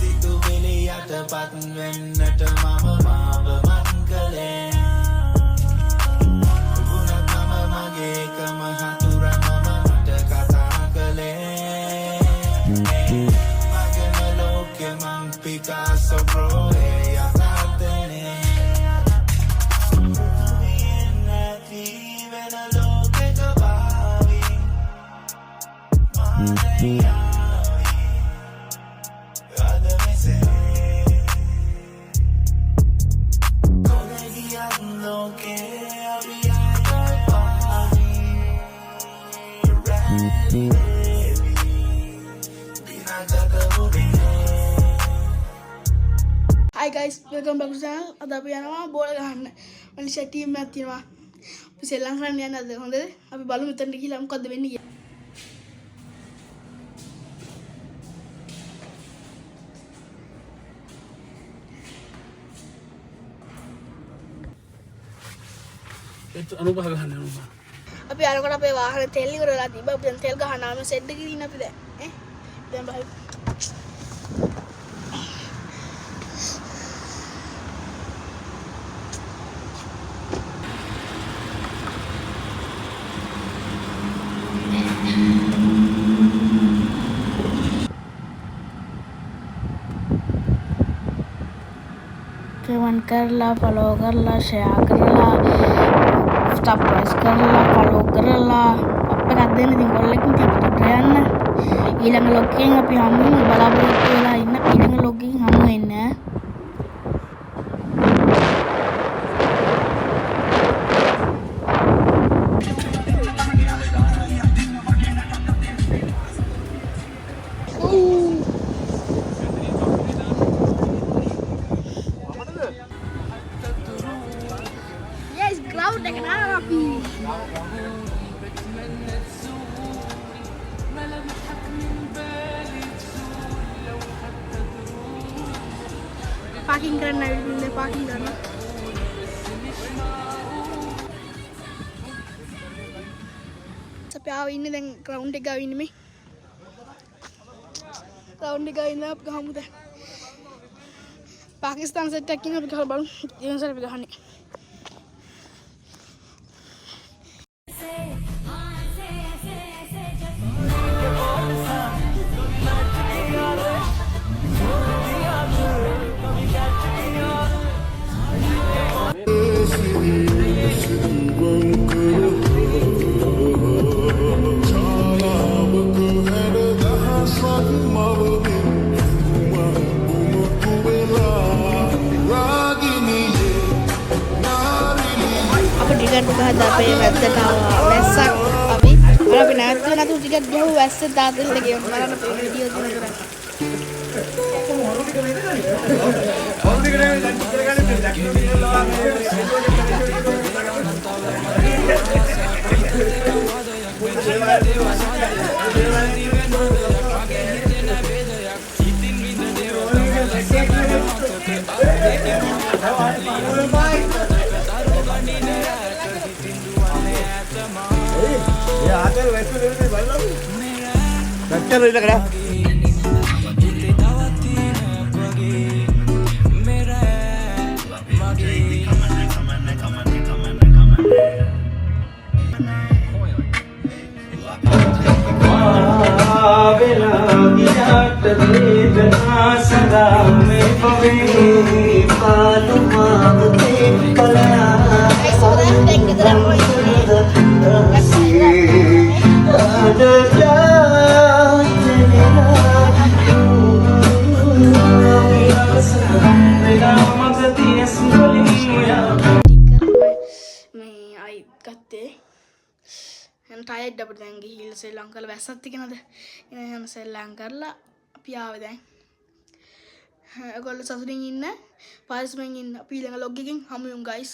සිතුවිලි යටපත් වෙන්නට මම මාව මන් කළේ ගුණත් මම මගේ එකම හතුර මම මට කතා කළේ මගේම ලෝකෙ මං පිකාසෝ බ්‍රෝ යථාර්ථනේ නැති වෙන ලෝකෙක භාවි මානයා Hi guys, welcome back to channel. Ada අපි යනවා බෝල ගහන්න. මනිෂා ටීම් එකක් තියෙනවා. අපි ශ්‍රී ලංකාවට යන්න අද හොඳද? අපි බලමු එතනට ගිහලා මොකද්ද වෙන්නේ කියලා. අනුභව ගන්න අනුභව. අපි අරකට අපේ වාහනේ තෙල් ඉවර වෙලා තිබ්බා. අපි දැන් තෙල් ගහනවා. මේ සෙඩ් එකේ ඉන්න අපි දැන්. දැන් බලමු. कमेंट करला फॉलो करला शेयर करला सब्सक्राइब करला फॉलो करला අපේ අදගෙන ඉතින් ඔයගොල්ලෝ ටිකට් යන්න ඊළඟ ලොග්ගෙන් අපි හමු වෙමු බලාපොරොත්තු වෙලා ඉන්න ඊළඟ ලොග්ගෙන් හමු වෙන්න Cloud එක නානවා අපි පාකින් කරන්න ඇවිල්ලා පාකින් කරන්න අපි ආව ඉන්නේ දැන් ග්‍රවුන්ඩ් එක ගාව ඉන්නේ මේ ග්‍රවුන්ඩ් එක ගාව ඉන්න අපි ගහමු දැන් පාකිස්තාන සෙට් එකකින් අපි ගහලා බලමු ඊළඟ සැරේ අපි ගහන්නේ ටිකට් ගහද්ද අපේ වැද්දට ආවා වැස්සක් අපි නැවතුන අතු ටිකට් ගහුව වැස්ස දාදෙන්න ගියොත් බලන්න අපේ වීඩියෝ දින කරා ටයර්ඩ් අපිට දැන් ගිහිල්ලා ශ්‍රී ලංකාවේ වැස්සත් තිකනද එන ශ්‍රී ලංකාවලා අපි ආවේ දැන් ඔයගොල්ලෝ සතුටින් ඉන්න පාරිස්සමෙන් ඉන්න අපි ඊළඟ ලොග් එකකින් හමු වෙමු ගයිස්